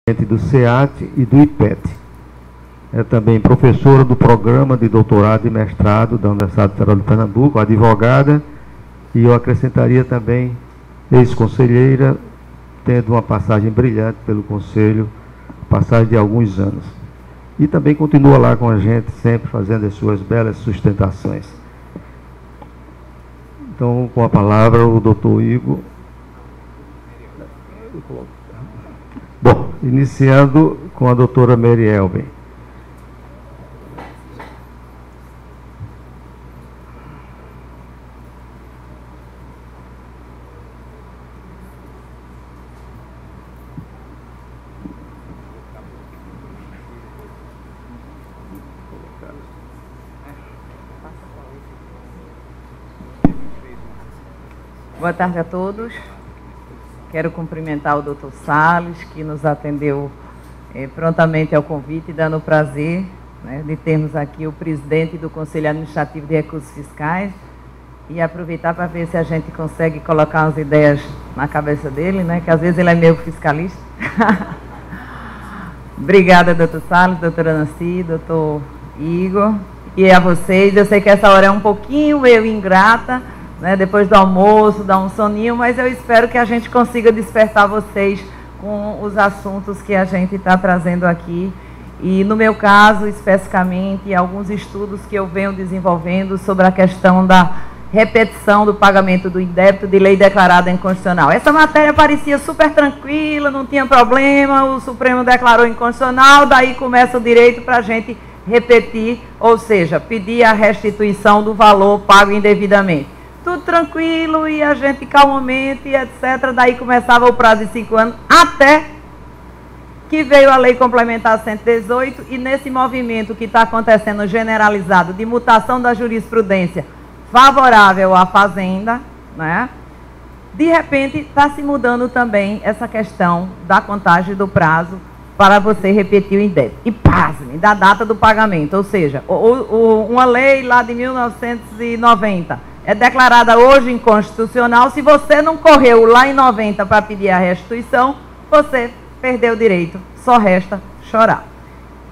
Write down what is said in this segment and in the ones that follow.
do SEAT e do IPET. É também professora do programa de doutorado e mestrado da Universidade Federal de Pernambuco, advogada, e eu acrescentaria também ex-conselheira, tendo uma passagem brilhante pelo Conselho, passagem de alguns anos. E também continua lá com a gente, sempre fazendo as suas belas sustentações. Então, com a palavra, o doutor Igor. Bom, iniciando com a doutora Mary Elben. Boa tarde a todos. Quero cumprimentar o Dr. Salles, que nos atendeu prontamente ao convite, dando o prazer, né, de termos aqui o presidente do Conselho Administrativo de Recursos Fiscais, e aproveitar para ver se a gente consegue colocar umas ideias na cabeça dele, né, que às vezes ele é meio fiscalista. Obrigada, Dr. Salles, doutora Nancy, Dr. Igor, e a vocês. Eu sei que essa hora é um pouquinho meio ingrata, né, depois do almoço, dá um soninho, mas eu espero que a gente consiga despertar vocês com os assuntos que a gente está trazendo aqui. E no meu caso, especificamente, alguns estudos que eu venho desenvolvendo sobre a questão da repetição do pagamento do indébito de lei declarada inconstitucional. Essa matéria parecia super tranquila, não tinha problema, o Supremo declarou inconstitucional, daí começa o direito para a gente repetir, ou seja, pedir a restituição do valor pago indevidamente. Tudo tranquilo, e a gente calmamente, etc. Daí começava o prazo de 5 anos, até que veio a Lei Complementar 118, e nesse movimento que está acontecendo generalizado de mutação da jurisprudência favorável à Fazenda, né, de repente está se mudando também essa questão da contagem do prazo para você repetir o indébito. E pasme, da data do pagamento, ou seja, uma lei lá de 1990... é declarada hoje inconstitucional. Se você não correu lá em 90 para pedir a restituição, você perdeu o direito, só resta chorar.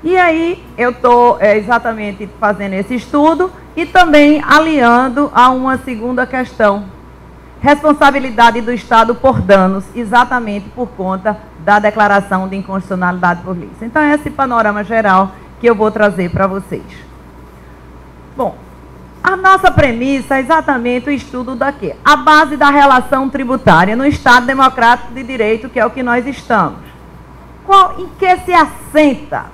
E aí eu estou exatamente fazendo esse estudo e também aliando a uma segunda questão: responsabilidade do Estado por danos, exatamente por conta da declaração de inconstitucionalidade por lei. Então é esse panorama geral que eu vou trazer para vocês. Bom, a nossa premissa é exatamente o estudo da quê? A base da relação tributária no Estado Democrático de Direito, que é o que nós estamos. Em que se assenta?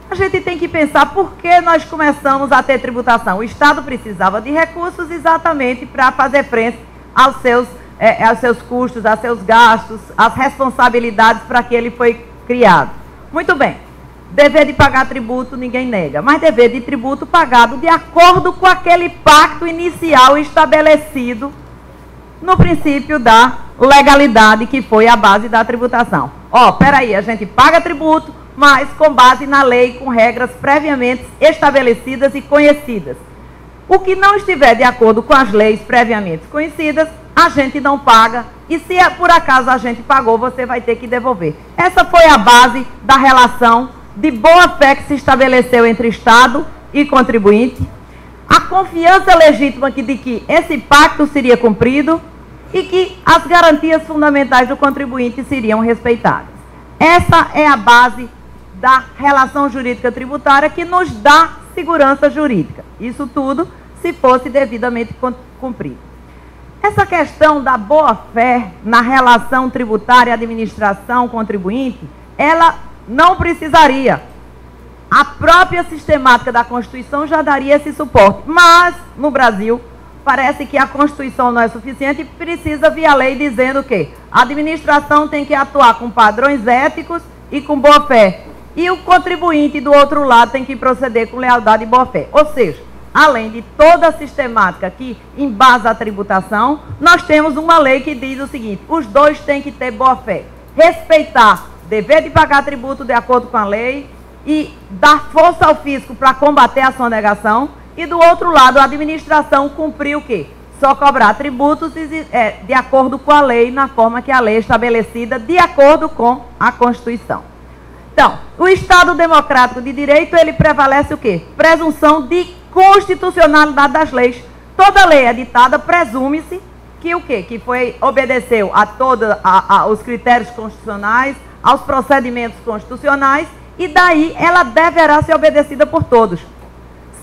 A gente tem que pensar por que nós começamos a ter tributação. O Estado precisava de recursos exatamente para fazer frente aos seus custos, aos seus gastos, às responsabilidades para que ele foi criado. Muito bem. Dever de pagar tributo, ninguém nega, mas dever de tributo pagado de acordo com aquele pacto inicial estabelecido no princípio da legalidade, que foi a base da tributação. Peraí, a gente paga tributo, mas com base na lei, com regras previamente estabelecidas e conhecidas. O que não estiver de acordo com as leis previamente conhecidas, a gente não paga, e se por acaso a gente pagou, você vai ter que devolver. Essa foi a base da relação de boa-fé que se estabeleceu entre Estado e contribuinte, a confiança legítima de que esse pacto seria cumprido e que as garantias fundamentais do contribuinte seriam respeitadas. Essa é a base da relação jurídica tributária que nos dá segurança jurídica. Isso tudo se fosse devidamente cumprido. Essa questão da boa-fé na relação tributária, administração, contribuinte, ela não precisaria. A própria sistemática da Constituição já daria esse suporte. Mas, no Brasil, parece que a Constituição não é suficiente e precisa vir a lei dizendo que a administração tem que atuar com padrões éticos e com boa-fé. E o contribuinte, do outro lado, tem que proceder com lealdade e boa-fé. Ou seja, além de toda a sistemática que embasa a tributação, nós temos uma lei que diz o seguinte: os dois têm que ter boa-fé. Respeitar dever de pagar tributo de acordo com a lei e dar força ao fisco para combater a sonegação, e do outro lado a administração cumprir o quê? Só cobrar tributos de acordo com a lei, na forma que a lei é estabelecida, de acordo com a Constituição. Então, o Estado democrático de direito, ele prevalece o quê? Presunção de constitucionalidade das leis. Toda lei editada presume-se que o quê? Que obedeceu a todos os critérios constitucionais, aos procedimentos constitucionais, e daí ela deverá ser obedecida por todos.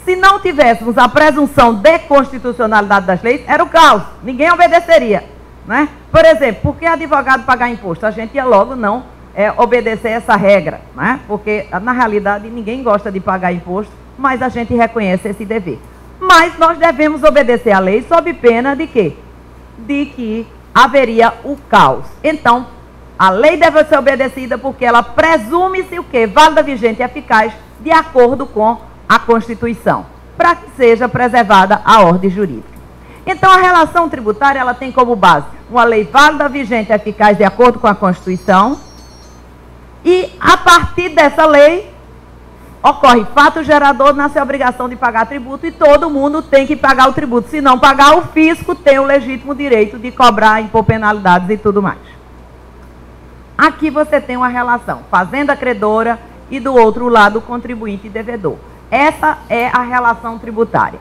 Se não tivéssemos a presunção de constitucionalidade das leis, era o caos, ninguém obedeceria, né? Por exemplo, por que advogado pagar imposto? A gente ia logo não obedecer essa regra, né? Porque na realidade ninguém gosta de pagar imposto, mas a gente reconhece esse dever. Mas nós devemos obedecer à lei sob pena de quê? De que haveria o caos. Então, a lei deve ser obedecida porque ela presume-se o quê? Válida, vigente e eficaz de acordo com a Constituição, para que seja preservada a ordem jurídica. Então, a relação tributária, ela tem como base uma lei válida, vigente e eficaz de acordo com a Constituição, e a partir dessa lei ocorre fato gerador, nasce a obrigação de pagar tributo, e todo mundo tem que pagar o tributo. Se não pagar, o fisco tem o legítimo direito de cobrar, impor penalidades e tudo mais. Aqui você tem uma relação fazenda credora e do outro lado contribuinte e devedor. Essa é a relação tributária.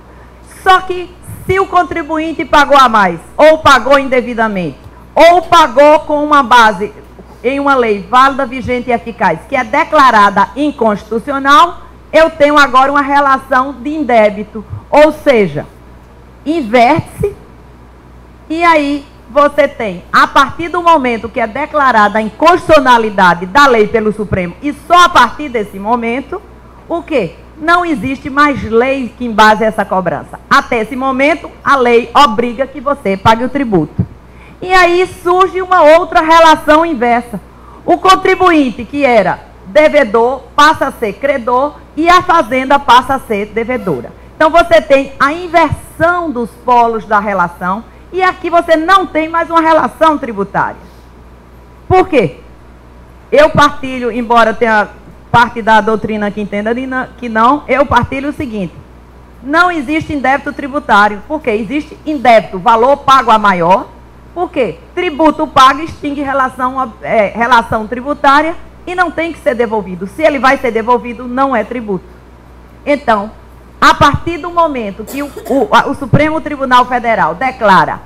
Só que se o contribuinte pagou a mais, ou pagou indevidamente, ou pagou com uma base em uma lei válida, vigente e eficaz, que é declarada inconstitucional, eu tenho agora uma relação de indébito. Ou seja, inverte-se, e aí você tem, a partir do momento que é declarada a inconstitucionalidade da lei pelo Supremo, e só a partir desse momento, o quê? Não existe mais lei que embase essa cobrança. Até esse momento, a lei obriga que você pague o tributo. E aí surge uma outra relação inversa. O contribuinte, que era devedor, passa a ser credor, e a fazenda passa a ser devedora. Então você tem a inversão dos polos da relação, e aqui você não tem mais uma relação tributária. Por quê? Eu partilho, embora tenha parte da doutrina que entenda que não, eu partilho o seguinte: não existe indébito tributário. Por quê? Existe indébito, valor pago a maior. Por quê? Tributo pago extingue relação tributária e não tem que ser devolvido. Se ele vai ser devolvido, não é tributo. Então, a partir do momento que o Supremo Tribunal Federal declara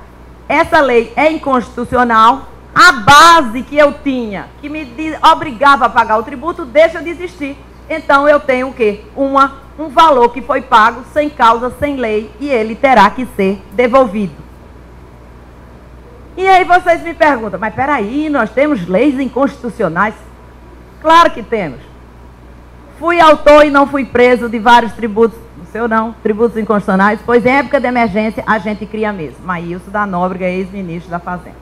essa lei é inconstitucional, a base que eu tinha, que me obrigava a pagar o tributo, deixa de existir. Então, eu tenho o quê? Um valor que foi pago sem causa, sem lei, e ele terá que ser devolvido. E aí vocês me perguntam, mas peraí, nós temos leis inconstitucionais? Claro que temos. Fui autor e não fui preso de vários tributos, o seu não, tributos inconstitucionais, pois em época de emergência a gente cria mesmo. Maílson da Nóbrega, ex-ministro da Fazenda.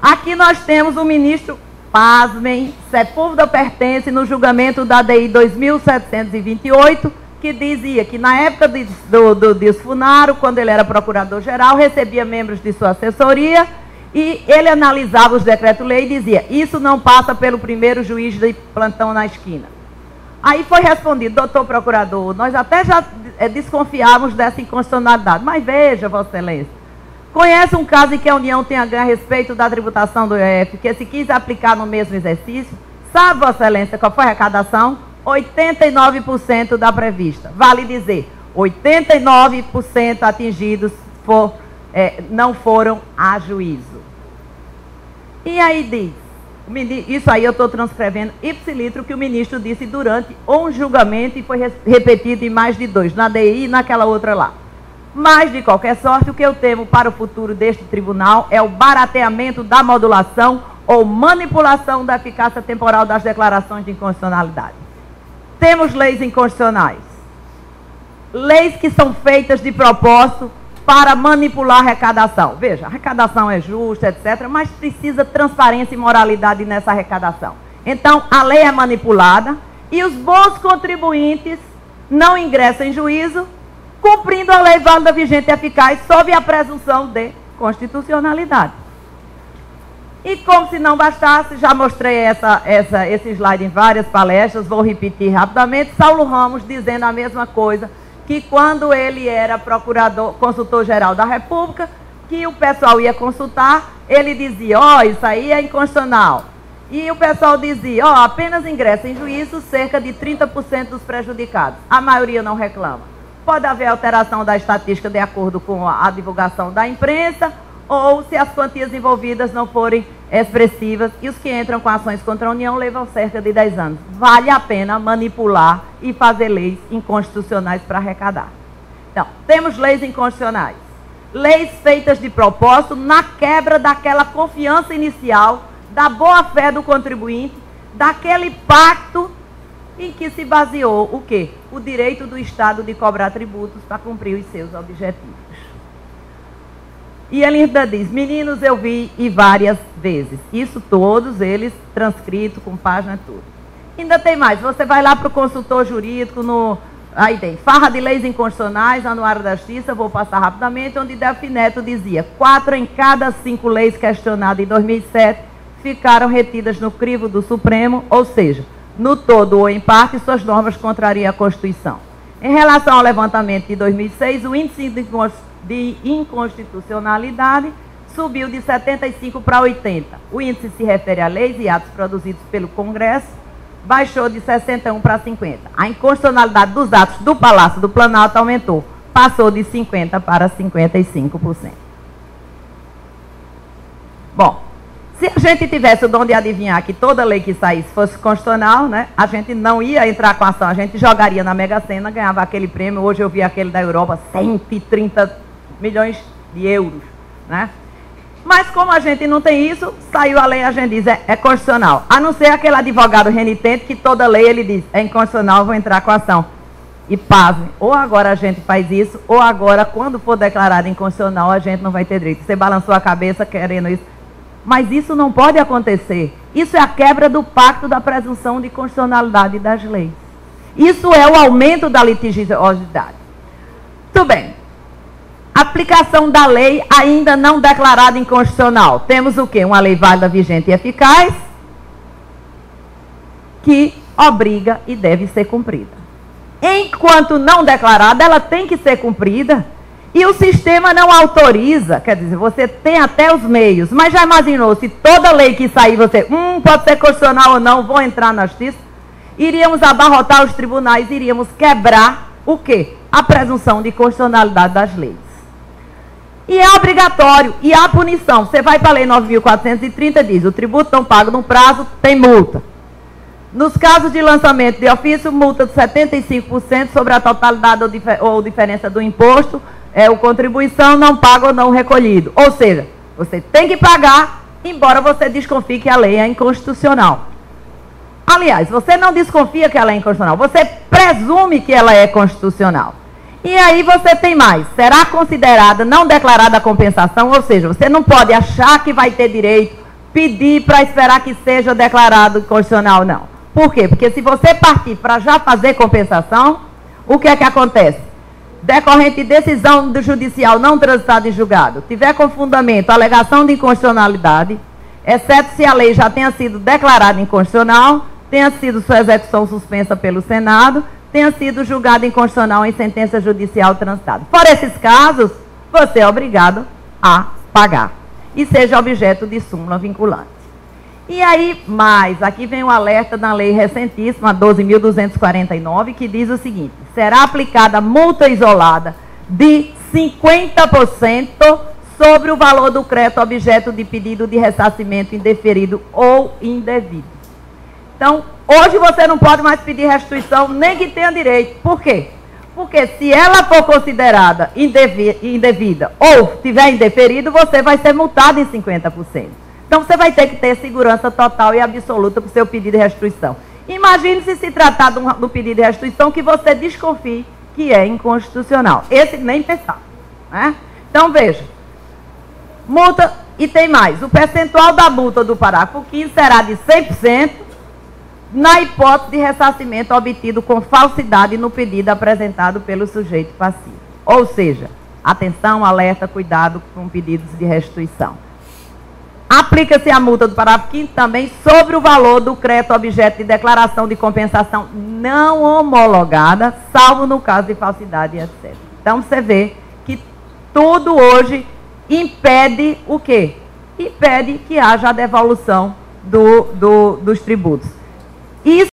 Aqui nós temos o ministro, pasmem, Sepúlveda pertence no julgamento da DI 2728, que dizia que na época do Dias Funaro, quando ele era procurador-geral, recebia membros de sua assessoria e ele analisava os decretos-lei e dizia: isso não passa pelo primeiro juiz de plantão na esquina. Aí foi respondido: doutor procurador, nós até já desconfiávamos dessa inconstitucionalidade, mas veja, Vossa Excelência, conhece um caso em que a União tenha ganho a respeito da tributação do IOF, que se quis aplicar no mesmo exercício? Sabe, Vossa Excelência, qual foi a arrecadação? 89% da prevista. Vale dizer, 89% atingidos não foram a juízo. E aí diz, isso aí eu estou transcrevendo ipsilitro que o ministro disse durante um julgamento e foi repetido em mais de 2, na DI e naquela outra lá. Mas, de qualquer sorte, o que eu temo para o futuro deste tribunal é o barateamento da modulação ou manipulação da eficácia temporal das declarações de inconstitucionalidade. Temos leis inconstitucionais. Leis que são feitas de propósito para manipular a arrecadação. Veja, a arrecadação é justa, etc., mas precisa transparência e moralidade nessa arrecadação. Então, a lei é manipulada e os bons contribuintes não ingressam em juízo, cumprindo a lei válida, vigente e eficaz, sob a presunção de constitucionalidade. E como se não bastasse, já mostrei esse slide em várias palestras, vou repetir rapidamente, Saulo Ramos dizendo a mesma coisa, que quando ele era consultor-geral da República, que o pessoal ia consultar, ele dizia: ó, isso aí é inconstitucional. E o pessoal dizia, ó, apenas ingressa em juízo cerca de 30% dos prejudicados. A maioria não reclama. Pode haver alteração da estatística de acordo com a divulgação da imprensa, ou se as quantias envolvidas não forem expressivas, e os que entram com ações contra a União levam cerca de 10 anos. Vale a pena manipular e fazer leis inconstitucionais para arrecadar. Então, temos leis inconstitucionais. Leis feitas de propósito na quebra daquela confiança inicial, da boa-fé do contribuinte, daquele pacto em que se baseou o quê? O direito do Estado de cobrar tributos para cumprir os seus objetivos. E ele ainda diz, meninos, eu vi e várias vezes. Isso todos eles transcritos com página tudo. Ainda tem mais, você vai lá para o consultor jurídico, aí tem farra de leis inconstitucionais, Anuário da Justiça, vou passar rapidamente, onde Delfim Neto dizia, 4 em cada 5 leis questionadas em 2007 ficaram retidas no crivo do Supremo, ou seja, no todo ou em parte, suas normas contrariam a Constituição. Em relação ao levantamento de 2006, o índice de inconstitucionalidade subiu de 75 para 80. O índice se refere a leis e atos produzidos pelo Congresso, baixou de 61 para 50. A inconstitucionalidade dos atos do Palácio do Planalto aumentou, passou de 50 para 55%. Bom, se a gente tivesse o dom de adivinhar que toda lei que saísse fosse constitucional, né, a gente não ia entrar com ação, a gente jogaria na Mega Sena, ganhava aquele prêmio. Hoje eu vi aquele da Europa, 130 milhões de euros. Né? Mas como a gente não tem isso, saiu a lei, a gente diz, é constitucional. A não ser aquele advogado renitente que toda lei ele diz, é inconstitucional, vou entrar com ação. E pasme, ou agora a gente faz isso, ou agora, quando for declarado inconstitucional, a gente não vai ter direito. Você balançou a cabeça querendo isso. Mas isso não pode acontecer. Isso é a quebra do pacto da presunção de constitucionalidade das leis. Isso é o aumento da litigiosidade. Tudo bem. Aplicação da lei ainda não declarada inconstitucional. Temos o quê? Uma lei válida, vigente e eficaz, que obriga e deve ser cumprida. Enquanto não declarada, ela tem que ser cumprida. E o sistema não autoriza, quer dizer, você tem até os meios, mas já imaginou se toda lei que sair você, pode ser constitucional ou não, vou entrar na justiça? Iríamos abarrotar os tribunais, iríamos quebrar o quê? A presunção de constitucionalidade das leis. E é obrigatório, e há punição. Você vai para a lei 9.430, diz, o tributo não pago no prazo, tem multa. Nos casos de lançamento de ofício, multa de 75% sobre a totalidade ou diferença do imposto, o contribuição não paga ou não recolhido. Ou seja, você tem que pagar, embora você desconfie que a lei é inconstitucional. Aliás, você não desconfia que ela é inconstitucional, você presume que ela é constitucional. E aí você tem mais, será considerada não declarada a compensação, ou seja, você não pode achar que vai ter direito, pedir para esperar que seja declarado constitucional, não. Por quê? Porque se você partir para já fazer compensação, o que é que acontece? Decorrente de decisão do judicial não transitada em julgado, tiver com fundamento alegação de inconstitucionalidade, exceto se a lei já tenha sido declarada inconstitucional, tenha sido sua execução suspensa pelo Senado, tenha sido julgada inconstitucional em sentença judicial transitada. Por esses casos, você é obrigado a pagar e seja objeto de súmula vinculante. E aí, aqui vem um alerta na lei recentíssima, 12.249, que diz o seguinte, será aplicada multa isolada de 50% sobre o valor do crédito objeto de pedido de ressarcimento indeferido ou indevido. Então, hoje você não pode mais pedir restituição, nem que tenha direito. Por quê? Porque se ela for considerada indevida ou tiver indeferido, você vai ser multado em 50%. Então, você vai ter que ter segurança total e absoluta para o seu pedido de restituição. Imagine se tratar do pedido de restituição que você desconfie que é inconstitucional. Esse nem pensar. Né? Então, veja. Multa, e tem mais. O percentual da multa do parágrafo 15 será de 100% na hipótese de ressarcimento obtido com falsidade no pedido apresentado pelo sujeito passivo. Ou seja, atenção, alerta, cuidado com pedidos de restituição. Aplica-se a multa do parágrafo 5º também sobre o valor do crédito objeto de declaração de compensação não homologada, salvo no caso de falsidade, etc. Então, você vê que tudo hoje impede o quê? Impede que haja a devolução dos tributos. Isso